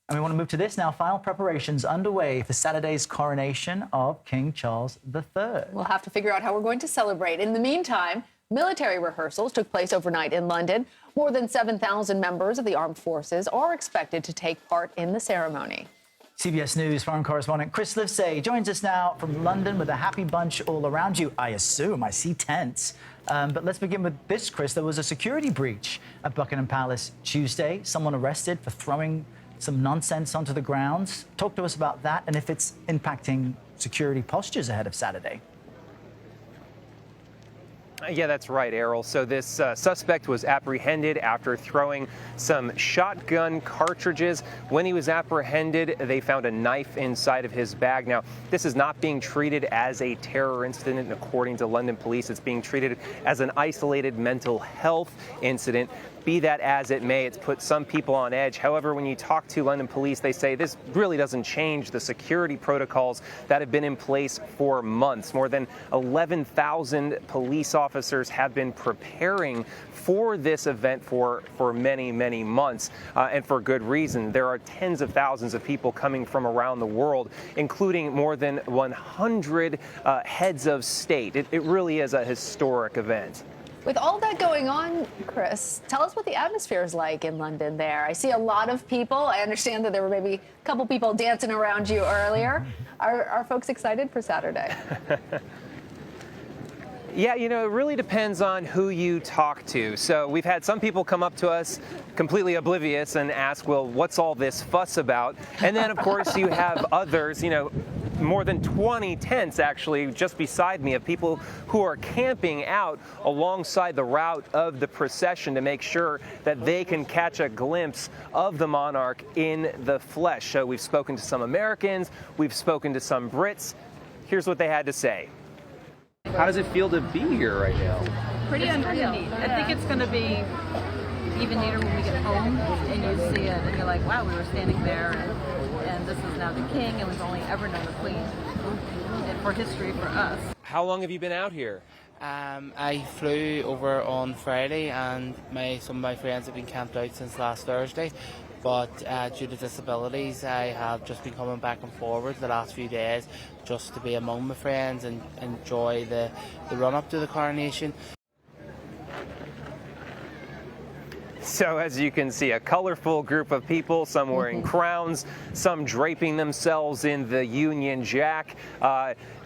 And we want to move to this now. Final preparations underway for Saturday's coronation of King Charles III. We'll have to figure out how we're going to celebrate. In the meantime, military rehearsals took place overnight in London. More than 7,000 members of the armed forces are expected to take part in the ceremony. CBS News foreign correspondent Chris Livesey joins us now from London with a happy bunch all around you, I assume. I see tents. But let's begin with this, Chris. There was a security breach at Buckingham Palace Tuesday. Someone arrested for throwing some nonsense onto the grounds. Talk to us about that and if it's impacting security postures ahead of Saturday. Yeah, that's right, Errol. So this suspect was apprehended after throwing some shotgun cartridges. When he was apprehended, they found a knife inside of his bag. Now, this is not being treated as a terror incident, according to London police. It's being treated as an isolated mental health incident. Be that as it may, it's put some people on edge. However, when you talk to London police, they say this really doesn't change the security protocols that have been in place for months. More than 11,000 police officers have been preparing for this event for many, many months, and for good reason. There are tens of thousands of people coming from around the world, including more than 100 heads of state. It really is a historic event. With all that going on, Chris, tell us what the atmosphere is like in London there. I see a lot of people. I understand that there were maybe a couple people dancing around you earlier. Are folks excited for Saturday? Yeah, you know, it really depends on who you talk to. So we've had some people come up to us completely oblivious and ask, well, what's all this fuss about? And then, of course, you have others, you know, more than 20 tents actually just beside me of people who are camping out alongside the route of the procession to make sure that they can catch a glimpse of the monarch in the flesh. So we've spoken to some Americans, we've spoken to some Brits. Here's what they had to say. How does it feel to be here right now? Pretty unreal. I think it's going to be even neater when we get home and you see it and you're like, wow, we were standing there and this is now the king and we've only ever known the queen. And for history for us. How long have you been out here? I flew over on Friday and some of my friends have been camped out since last Thursday. But due to disabilities, I have just been coming back and forward the last few days just to be among my friends and enjoy the run-up to the coronation. So as you can see, a colorful group of people, some wearing crowns, some draping themselves in the Union Jack.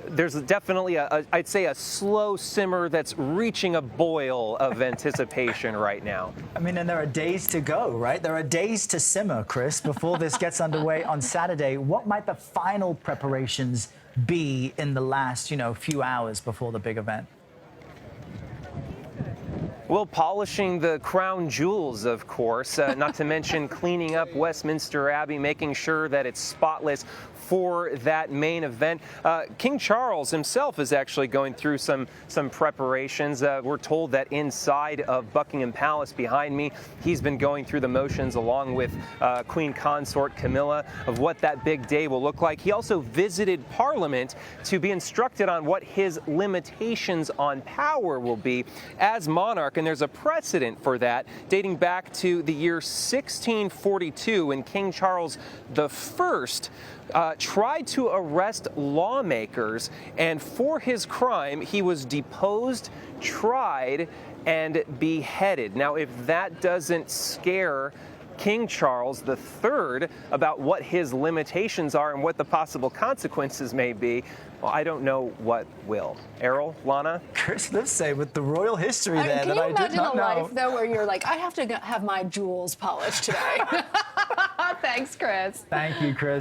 There's definitely, I'd say, a slow simmer that's reaching a boil of anticipation right now. I mean, and there are days to go, right? There are days to simmer, Chris, before this gets underway on Saturday. What might the final preparations be in the last, few hours before the big event? Well, polishing the crown jewels, of course, not to mention cleaning up Westminster Abbey, making sure that it's spotless for that main event. King Charles himself is actually going through some preparations. We're told that inside of Buckingham Palace behind me, he's been going through the motions along with Queen Consort Camilla of what that big day will look like. He also visited Parliament to be instructed on what his limitations on power will be as monarch. And there's a precedent for that dating back to the year 1642 when King Charles I tried to arrest lawmakers, and for his crime, he was deposed, tried, and beheaded. Now, if that doesn't scare King Charles III about what his limitations are and what the possible consequences may be, well, I don't know what will. Errol, Lana? Chris Livesey with the royal history there that I did not know. Can you imagine a life, though, where you're like, I have to have my jewels polished today? Thanks, Chris. Thank you, Chris.